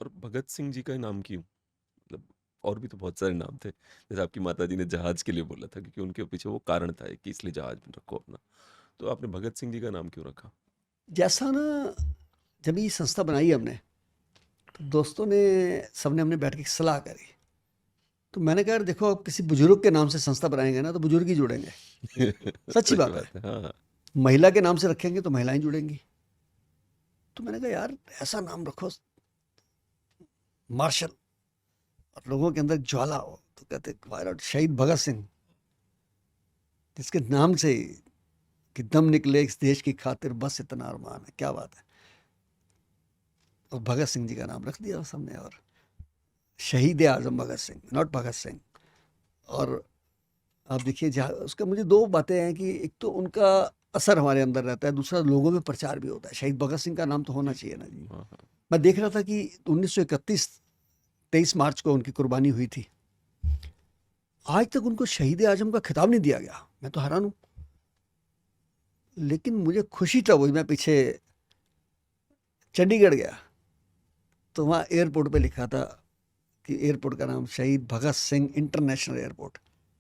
और भगत सिंह जी का नाम क्यों? मतलब और भी तो बहुत सारे नाम थे। जैसे आपकी माताजी ने जहाज के लिए बोला था क्योंकि उनके पीछे वो कारण था कि इसलिए जहाज में रखो अपना। तो आपने भगत सिंह जी का नाम क्यों रखा? जैसा ना, जब ये संस्था बनाई हमने, तो दोस्तों ने, सबने हमने बैठ के सलाह करी। तो मैंने कहा, यार देखो, अब किसी बुजुर्ग के नाम से संस्था बनाएंगे ना तो बुजुर्ग ही जुड़ेंगे। सच्ची सही बात है। बात है। हाँ, हाँ। महिला के नाम से रखेंगे तो महिलाएं जुड़ेंगी। तो मैंने कहा, यार ऐसा नाम रखो, मार्शल, और लोगों के अंदर ज्वाला हो। तो कहते, वाई नॉट शहीद भगत सिंह, जिसके नाम से ही कि दम निकले इस देश की खातिर, बस इतना अरमान है। क्या बात है। और भगत सिंह जी का नाम रख दिया सबने, और शहीद आजम भगत सिंह, नॉट भगत सिंह। और आप देखिए, जहाँ उसका, मुझे दो बातें हैं कि एक तो उनका असर हमारे अंदर रहता है, दूसरा लोगों में प्रचार भी होता है। शहीद भगत सिंह का नाम तो होना जी। चाहिए ना जी। हाँ, हाँ। मैं देख रहा था कि 1931 23 मार्च को उनकी कुर्बानी हुई थी। आज तक उनको शहीद आजम का खिताब नहीं दिया गया। मैं तो हैरान हूँ। लेकिन मुझे खुशी तब हुई, मैं पीछे चंडीगढ़ गया तो वहाँ एयरपोर्ट पे लिखा था कि एयरपोर्ट का नाम शहीद भगत सिंह इंटरनेशनल एयरपोर्ट।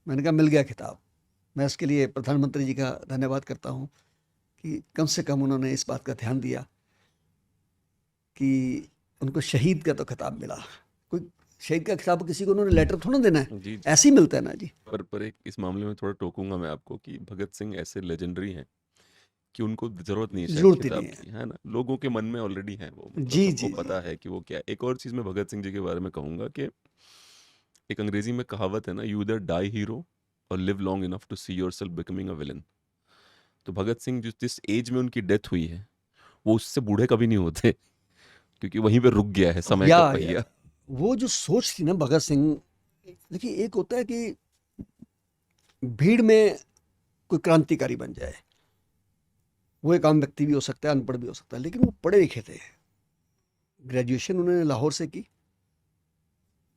मैंने कहा, मिल गया खिताब। मैं इसके लिए प्रधानमंत्री जी का धन्यवाद करता हूँ कि कम से कम उन्होंने इस बात का ध्यान दिया कि उनको शहीद का तो खिताब मिला। कोई शहीद का खिताब किसी को उन्होंने लेटर थोड़ा देना है, जी, जी। ऐसे ही मिलता है ना जी। पर एक इस मामले में थोड़ा टोकूँगा मैं आपको कि भगत सिंह ऐसे लेजेंडरी हैं कि उनको ज़रूरत नहीं है शायद जरूरत ही खिताब नहीं है। की, है ना? लोगों के मन में ऑलरेडी हैं वो, मतलब जी सबको जी जी। पता है कि वो क्या है। एक और चीज़ मैं भगत सिंह जी के बारे में कहूँगा कि एक अंग्रेज़ी में कहावत है ना, "you either die hero or live long enough to see yourself becoming a villain." तो भगत सिंह जिस जिस एज में उनकी डेथ हुई है, वो उससे बूढ़े कभी नहीं होते क्योंकि वहीं पे रुक गया है समय का या पहिया। वो जो सोच थी ना भगत सिंह, देखिए, एक होता है कि भीड़ में कोई क्रांतिकारी बन जाए, वो एक आम व्यक्ति भी हो सकता है, अनपढ़ भी हो सकता है, लेकिन वो पढ़े लिखे थे। ग्रेजुएशन उन्होंने लाहौर से की,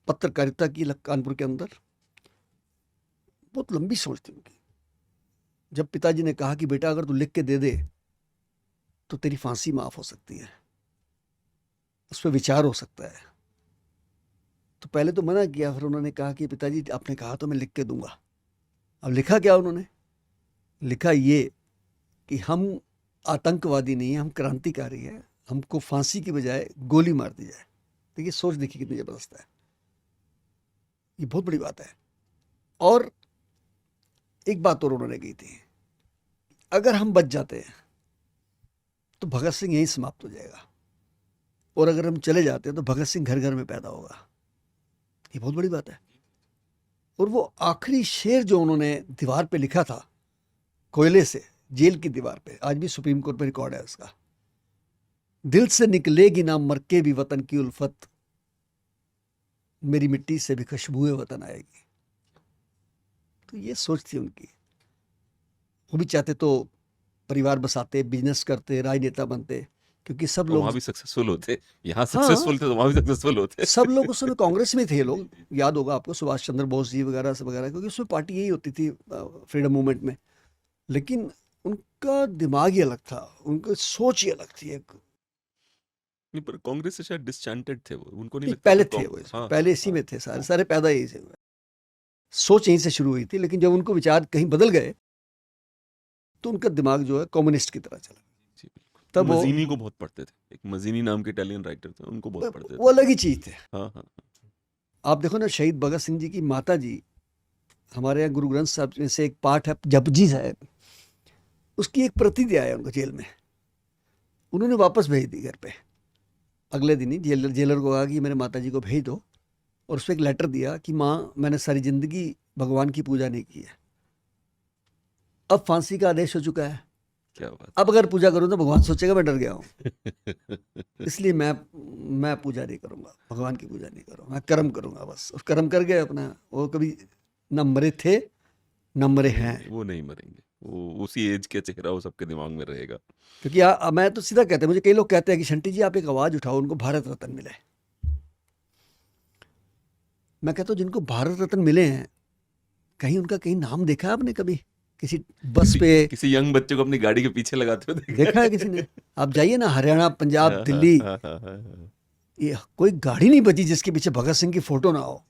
पत्रकारिता की कानपुर के अंदर। बहुत लंबी सोच थी उनकी। जब पिताजी ने कहा कि बेटा, अगर तू लिख के दे दे तो तेरी फांसी माफ हो सकती है, उस पर विचार हो सकता है, तो पहले तो मना किया। फिर उन्होंने कहा कि पिताजी, आपने कहा तो मैं लिख के दूंगा। अब लिखा क्या उन्होंने? लिखा ये कि हम आतंकवादी नहीं हैं, हम क्रांतिकारी हैं, हमको फांसी की बजाय गोली मार दी जाए। देखिए, सोच देखिए कितनी जबरदस्त है। ये बहुत बड़ी बात है। और एक बात और उन्होंने कही थी, अगर हम बच जाते हैं तो भगत सिंह यहीं समाप्त हो जाएगा, और अगर हम चले जाते हैं तो भगत सिंह घर घर में पैदा होगा। ये बहुत बड़ी बात है। और वो आखिरी शेर जो उन्होंने दीवार पे लिखा था, कोयले से, जेल की दीवार पे, आज भी सुप्रीम कोर्ट में रिकॉर्ड है उसका, दिल से निकलेगी ना मर के भी वतन की उल्फत, मेरी मिट्टी से भी खुशबुए वतन आएगी। तो ये सोच थी उनकी। वो भी चाहते तो परिवार बसाते, बिजनेस करते, राजनेता बनते, क्योंकि सब तो लोग, वहाँ भी सक्सेसफुल होते, यहाँ हाँ, सक्सेसफुल थे तो वहाँ भी सक्सेसफुल होते। सब लोग उस समय कांग्रेस में थे। लोग, याद होगा आपको, सुभाष चंद्र बोस जी वगैरह से वगैरह, क्योंकि उसमें पार्टी यही होती थी, फ्रीडम मूवमेंट में। लेकिन उनका दिमाग ही अलग था, उनकी सोच ही अलग थी एक। नहीं, पर कांग्रेस से शायद डिसचैंटेड थे वो, उनको नहीं नहीं, लगता था पहले थे वो, इसमें हाँ, हाँ, पहले इसी हाँ। में थे, सारे वो सारे पैदा यही से हुए। सोच यहीं से शुरू हुई थी, लेकिन जब उनको विचार कहीं बदल गए तो उनका दिमाग जो है कम्युनिस्ट की तरह चला। जी, बिल्कुल। वो तब वो मज़ीनी को बहुत पढ़ते थे। एक मज़ीनी नाम के इटालियन राइटर थे, उनको बहुत पढ़ते वो थे। अलग ही चीज थे। हाँ, हाँ, आप देखो ना, शहीद भगत सिंह जी की माता जी, हमारे यहाँ गुरु ग्रंथ साहब में से एक पाठ है जपजी साहब, उसकी एक प्रति दिया है उनको जेल में। उन्होंने वापस भेज दी घर पे। अगले दिन ही जेलर को कहा कि मेरे माता जी को भेज दो, और उस पर एक लेटर दिया कि माँ, मैंने सारी जिंदगी भगवान की पूजा नहीं की है, अब फांसी का आदेश हो चुका है, क्या बात अब अगर पूजा करूँ तो भगवान सोचेगा मैं डर गया हूँ, है। इसलिए मैं पूजा नहीं करूँगा, भगवान की पूजा नहीं करूँगा, मैं कर्म करूँगा बस। और कर्म कर गए अपना। वो कभी न मरे थे न मरे नहीं, हैं। नहीं, वो नहीं मरेंगे। वो उसी एज का चेहरा वो सबके दिमाग में रहेगा। क्योंकि मैं तो सीधा कहते हैं, मुझे कई लोग कहते हैं कि शंटी जी, आप एक आवाज़ उठाओ, उनको भारत रत्न मिले। मैं कहता हूँ, जिनको भारत रत्न मिले हैं, कहीं उनका कहीं नाम देखा है आपने कभी किसी बस किसी पे? किसी यंग बच्चे को अपनी गाड़ी के पीछे लगाते हुए देखा देखा है किसी है? ने? आप जाइए ना, हरियाणा, पंजाब, हाँ, हाँ, दिल्ली, हाँ, हाँ, हाँ, हाँ। ये कोई गाड़ी नहीं बची जिसके पीछे भगत सिंह की फोटो ना हो।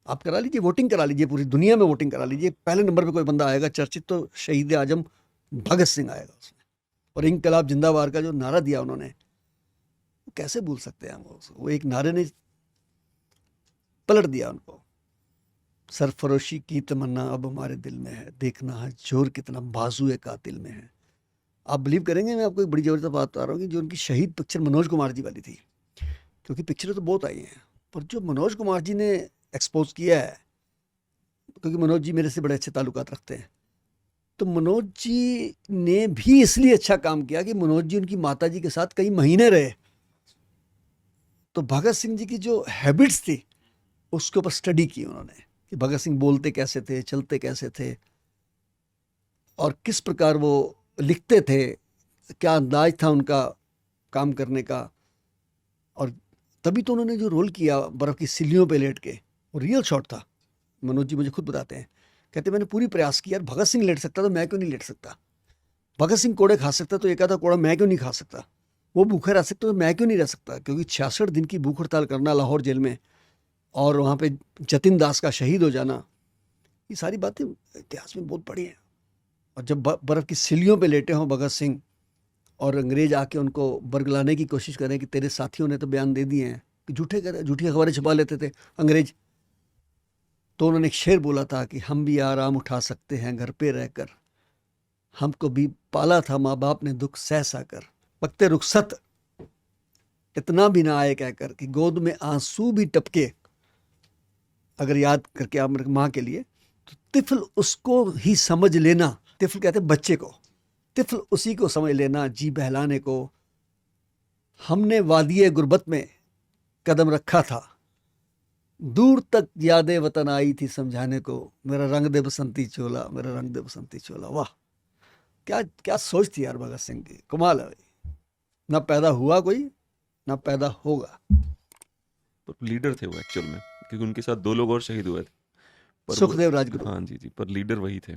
आप करा लीजिए, वोटिंग करा लीजिए, पूरी दुनिया में वोटिंग करा लीजिए, पहले नंबर पे कोई बंदा आएगा चर्चित तो शहीद आजम भगत सिंह आएगा उसमें। और इंकलाब जिंदाबाद का जो नारा दिया उन्होंने, कैसे भूल सकते हैं हम वो एक नारे ने पलट दिया उनको। सरफरोशी की तमन्ना अब हमारे दिल में है, देखना है जोर कितना बाजुए कातिल में है। आप बिलीव करेंगे, मैं आपको एक बड़ी जबरदस्त बात बता रहा हूँ कि जो उनकी शहीद पिक्चर मनोज कुमार जी वाली थी, क्योंकि पिक्चरें तो बहुत आई हैं, पर जो मनोज कुमार जी ने एक्सपोज किया है, क्योंकि मनोज जी मेरे से बड़े अच्छे ताल्लुकात रखते हैं, तो मनोज जी ने भी इसलिए अच्छा काम किया कि मनोज जी उनकी माता जी के साथ कई महीने रहे। तो भगत सिंह जी की जो हैबिट्स थी उसके ऊपर स्टडी की उन्होंने, कि भगत सिंह बोलते कैसे थे, चलते कैसे थे, और किस प्रकार वो लिखते थे, क्या अंदाज था उनका काम करने का। और तभी तो उन्होंने जो रोल किया बर्फ़ की सिल्लियों पे लेट के, वो रियल शॉट था। मनोज जी मुझे खुद बताते हैं, कहते मैंने पूरी प्रयास किया, भगत सिंह लेट सकता तो मैं क्यों नहीं लेट सकता, भगत सिंह कोड़े खा सकता तो एक आधा कोड़ा मैं क्यों नहीं खा सकता, वो भूखे रह सकते तो मैं क्यों नहीं रह सकता। क्योंकि 66 दिन की भूख हड़ताल करना लाहौर जेल में, और वहाँ पे जतिन दास का शहीद हो जाना, ये सारी बातें इतिहास में बहुत पड़ी हैं। और जब बर्फ़ की सिल्लियों पे लेटे हों भगत सिंह, और अंग्रेज आके उनको बरगलाने की कोशिश करें कि तेरे साथियों ने तो बयान दे दिए हैं, कि झूठी खबरें छुपा लेते थे अंग्रेज, तो उन्होंने एक शेर बोला था कि हम भी आराम उठा सकते हैं घर पे रहकर, हमको भी पाला था माँ बाप ने दुख सह सा कर, वक्ते रुखसत इतना भी ना आए कहकर कि गोद में आंसू भी टपके। अगर याद करके आप मेरे माँ के लिए, तो तिफल उसको ही समझ लेना, तिफल कहते हैं बच्चे को, तिफल उसी को समझ लेना जी बहलाने को, हमने वादिये गुर्बत में कदम रखा था, दूर तक यादें वतन आई थी समझाने को, मेरा रंग दे बसंती चोला, मेरा रंग दे बसंती चोला। वाह, क्या क्या सोच थी यार भगत सिंह की, कमाल है भाई। ना पैदा हुआ कोई, ना पैदा होगा। पर लीडर थे वो एक्चुअल में, क्योंकि उनके साथ 2 लोग और शहीद हुए थे, पर वो, सुखदेव राजगुरु। हाँ जी जी, पर लीडर वही थे।